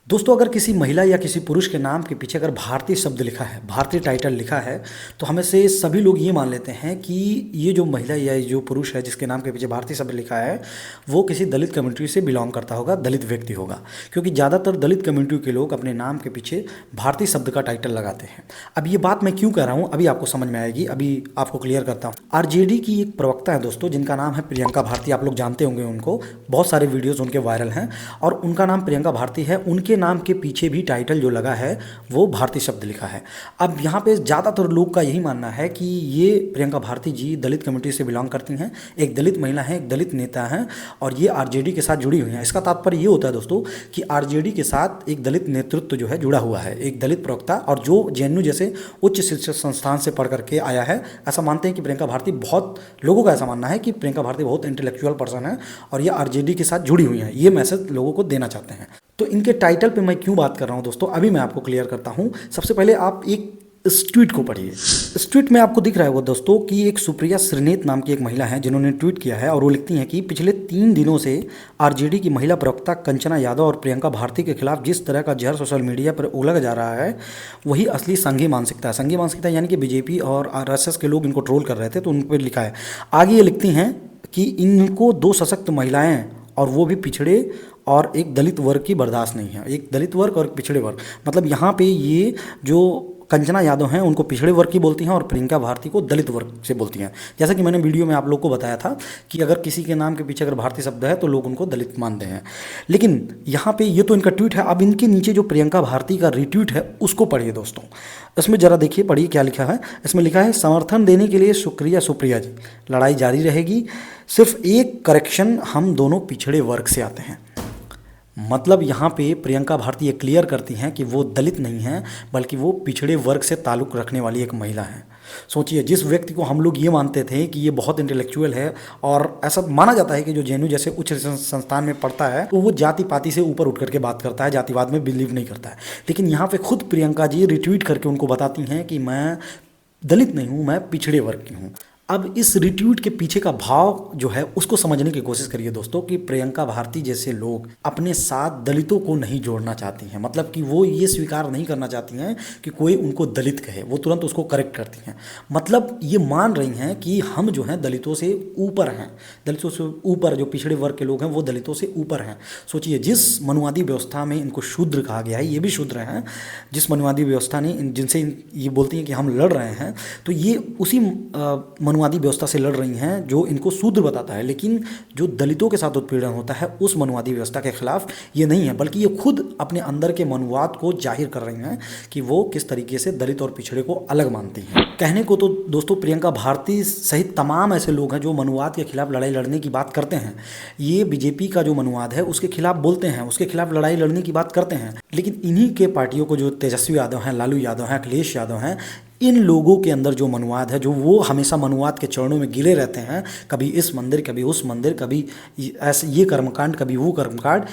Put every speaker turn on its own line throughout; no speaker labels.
दोस्तों, अगर किसी महिला या किसी पुरुष के नाम के पीछे अगर भारतीय शब्द लिखा है, भारतीय टाइटल लिखा है, तो हमें से सभी लोग ये मान लेते हैं कि ये जो महिला या ये जो पुरुष है जिसके नाम के पीछे भारतीय शब्द लिखा है, वो किसी दलित कम्युनिटी से बिलोंग करता होगा, दलित व्यक्ति होगा। क्योंकि ज़्यादातर दलित कम्युनिटी के लोग अपने नाम के पीछे भारतीय शब्द का टाइटल लगाते हैं। अब ये बात मैं क्यों कह रहा हूँ, अभी आपको समझ में आएगी, अभी आपको क्लियर करता हूँ। आरजेडी की एक प्रवक्ता है दोस्तों, जिनका नाम है प्रियंका भारती। आप लोग जानते होंगे उनको, बहुत सारे वीडियोज़ उनके वायरल हैं और उनका नाम प्रियंका भारती है। उनके नाम के पीछे भी टाइटल जो लगा है वो भारतीय शब्द लिखा है। अब यहाँ पे ज़्यादातर लोग का यही मानना है कि ये प्रियंका भारती जी दलित कम्युनिटी से बिलोंग करती हैं, एक दलित महिला हैं, एक दलित नेता हैं और ये आरजेडी के साथ जुड़ी हुई हैं। इसका तात्पर्य ये होता है दोस्तों कि आरजेडी के साथ एक दलित नेतृत्व जो है जुड़ा हुआ है, एक दलित प्रवक्ता, और जो जेएनयू जैसे उच्च शिक्षा संस्थान से पढ़ करके आया है। ऐसा मानते हैं कि प्रियंका भारती, बहुत लोगों का ऐसा मानना है कि प्रियंका भारती बहुत इंटेलेक्चुअल पर्सन है और ये आरजेडी के साथ जुड़ी हुई हैं। ये मैसेज लोगों को देना चाहते हैं। तो इनके टाइटल पे मैं क्यों बात कर रहा हूँ दोस्तों, अभी मैं आपको क्लियर करता हूँ। सबसे पहले आप एक इस ट्वीट को पढ़िए। इस ट्वीट में आपको दिख रहा होगा दोस्तों कि एक सुप्रिया श्रीनेत नाम की एक महिला है जिन्होंने ट्वीट किया है और वो लिखती हैं कि पिछले 3 दिनों से आरजेडी की महिला प्रवक्ता कंचना यादव और प्रियंका भारती के खिलाफ जिस तरह का जहर सोशल मीडिया पर उगला जा रहा है, वही असली संघी मानसिकता है। संघी मानसिकता यानी कि बीजेपी और आरएसएस के लोग इनको ट्रोल कर रहे थे, तो उन पर लिखा है। आगे ये लिखती हैं कि इनको 2 सशक्त महिलाएं और वो भी पिछड़े और एक दलित वर्ग की बर्दाश्त नहीं है। एक दलित वर्ग और एक पिछड़े वर्ग, मतलब यहाँ पे ये जो कंचना यादव हैं उनको पिछड़े वर्ग की बोलती हैं और प्रियंका भारती को दलित वर्ग से बोलती हैं। जैसा कि मैंने वीडियो में आप लोग को बताया था कि अगर किसी के नाम के पीछे अगर भारतीय शब्द है तो लोग उनको दलित मानते हैं। लेकिन यहाँ पे ये तो इनका ट्वीट है। अब इनके नीचे जो प्रियंका भारती का रिट्वीट है उसको पढ़िए दोस्तों। इसमें ज़रा देखिए, पढ़िए क्या लिखा है। इसमें लिखा है, समर्थन देने के लिए शुक्रिया सुप्रिया जी, लड़ाई जारी रहेगी, सिर्फ एक करेक्शन, हम दोनों पिछड़े वर्ग से आते हैं। मतलब यहाँ पे प्रियंका भारती ये क्लियर करती हैं कि वो दलित नहीं हैं बल्कि वो पिछड़े वर्ग से ताल्लुक़ रखने वाली एक महिला हैं। सोचिए, जिस व्यक्ति को हम लोग ये मानते थे कि ये बहुत इंटेलेक्चुअल है और ऐसा माना जाता है कि जो जेएनयू जैसे उच्च संस्थान में पढ़ता है तो वो जाति पाति से ऊपर उठ करके बात करता है, जातिवाद में बिलीव नहीं करता है। लेकिन यहाँ पे खुद प्रियंका जी रिट्वीट करके उनको बताती हैं कि मैं दलित नहीं हूँ, मैं पिछड़े वर्ग की हूँ। अब इस रिट्वीट के पीछे का भाव जो है उसको समझने की कोशिश करिए दोस्तों कि प्रियंका भारती जैसे लोग अपने साथ दलितों को नहीं जोड़ना चाहती हैं। मतलब कि वो ये स्वीकार नहीं करना चाहती हैं कि कोई उनको दलित कहे, वो तुरंत उसको करेक्ट करती हैं। मतलब ये मान रही हैं कि हम जो हैं दलितों से ऊपर हैं, दलितों से ऊपर जो पिछड़े वर्ग के लोग हैं वो दलितों से ऊपर हैं। सोचिए, जिस मनुवादी व्यवस्था में इनको शूद्र कहा गया है, ये भी शूद्र हैं। जिस व्यवस्था ने जिनसे ये बोलती हैं कि हम लड़ रहे हैं, तो ये उसी मनुवादी व्यवस्था से लड़ रही हैं जो इनको शूद्र बताता है। लेकिन जो दलितों के साथ उत्पीड़न होता है उस मनुवादी व्यवस्था के खिलाफ ये नहीं है, बल्कि ये खुद अपने अंदर के मनुवाद को जाहिर कर रही हैं कि वो किस तरीके से दलित और पिछड़े को अलग मानती हैं। कहने को तो दोस्तों प्रियंका भारती सहित तमाम ऐसे लोग हैं जो मनुवाद के खिलाफ लड़ाई लड़ने की बात करते हैं। ये बीजेपी का जो मनुवाद है उसके खिलाफ बोलते हैं, उसके खिलाफ लड़ाई लड़ने की बात करते हैं। लेकिन इन्हीं के पार्टियों को, जो तेजस्वी यादव हैं, लालू यादव हैं, अखिलेश यादव हैं, इन लोगों के अंदर जो मनुवाद है, जो वो हमेशा मनुवाद के चरणों में गिरे रहते हैं, कभी इस मंदिर कभी उस मंदिर, कभी ऐसे ये कर्मकांड कभी वो कर्मकांड,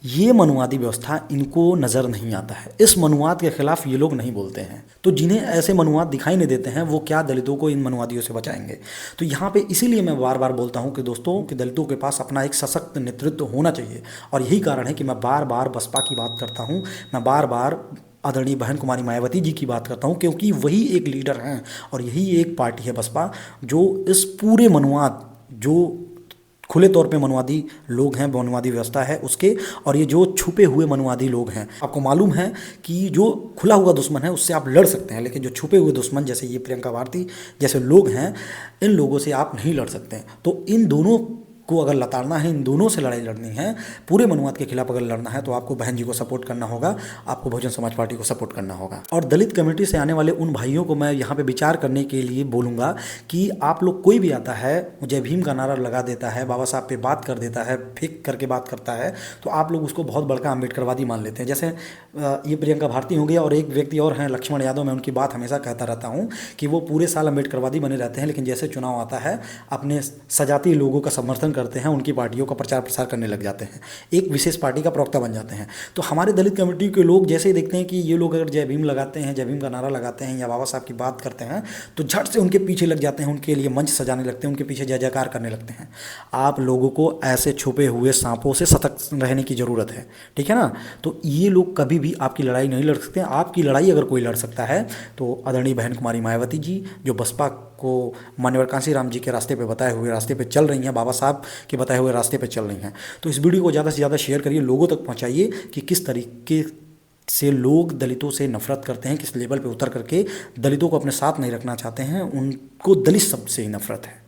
ये मनुवादी व्यवस्था इनको नज़र नहीं आता है। इस मनुवाद के खिलाफ ये लोग नहीं बोलते हैं। तो जिन्हें ऐसे मनुवाद दिखाई नहीं देते हैं वो क्या दलितों को इन मनुवादियों से बचाएंगे। तो यहाँ पे इसीलिए मैं बार बार बोलता हूँ कि दोस्तों कि दलितों के पास अपना एक सशक्त नेतृत्व होना चाहिए। और यही कारण है कि मैं बार बार बसपा की बात करता हूँ, मैं बार बार आदरणीय बहन कुमारी मायावती जी की बात करता हूँ, क्योंकि वही एक लीडर हैं और यही एक पार्टी है बसपा जो इस पूरे मनुवाद, जो खुले तौर पे मनुवादी लोग हैं, मनुवादी व्यवस्था है उसके, और ये जो छुपे हुए मनुवादी लोग हैं, आपको मालूम है कि जो खुला हुआ दुश्मन है उससे आप लड़ सकते हैं, लेकिन जो छुपे हुए दुश्मन जैसे ये प्रियंका भारती जैसे लोग हैं, इन लोगों से आप नहीं लड़ सकते हैं। तो इन दोनों को अगर लताड़ना है, इन दोनों से लड़ाई लड़नी है, पूरे मनुवाद के खिलाफ अगर लड़ना है, तो आपको बहन जी को सपोर्ट करना होगा, आपको बहुजन समाज पार्टी को सपोर्ट करना होगा। और दलित कम्युनिटी से आने वाले उन भाइयों को मैं यहाँ पे विचार करने के लिए बोलूँगा कि आप लोग, कोई भी आता है जय भीम का नारा लगा देता है, बाबा साहब पे बात कर देता है, फेंक करके बात करता है, तो आप लोग उसको बहुत बड़का अम्बेडकरवादी मान लेते हैं। जैसे ये प्रियंका भारती हो गया और एक व्यक्ति और हैं लक्ष्मण यादव, मैं उनकी बात हमेशा कहता रहता हूँ कि वो पूरे साल अम्बेडकरवादी बने रहते हैं, लेकिन जैसे चुनाव आता है अपने सजातीय लोगों का समर्थन करते हैं उनकी पार्टियों का प्रचार प्रसार करने लग जाते हैं, एक विशेष पार्टी का प्रवक्ता बन जाते हैं। तो हमारे दलित कम्युनिटी के लोग जैसे ही देखते हैं कि ये लोग अगर जय भीम लगाते हैं, जय भीम का नारा लगाते हैं या बाबा साहब की बात करते हैं, तो झट से उनके पीछे लग जाते हैं, उनके लिए मंच सजाने लगते हैं, उनके पीछे जय जयकार करने लगते हैं। आप लोगों को ऐसे छुपे हुए सांपों से सतर्क रहने की ज़रूरत है, ठीक है ना। तो ये लोग कभी भी आपकी लड़ाई नहीं लड़ सकते हैं। आपकी लड़ाई अगर कोई लड़ सकता है तो आदरणीय बहन कुमारी मायावती जी, जो बसपा को मान्यवर कांशीराम जी के रास्ते पे बताए हुए रास्ते पे चल रही हैं, बाबा साहब के बताए हुए रास्ते पे चल रही हैं। तो इस वीडियो को ज़्यादा से ज़्यादा शेयर करिए, लोगों तक पहुंचाइए कि किस तरीके से लोग दलितों से नफरत करते हैं, किस लेवल पे उतर करके दलितों को अपने साथ नहीं रखना चाहते हैं, उनको दलित शब्द से ही नफरत है।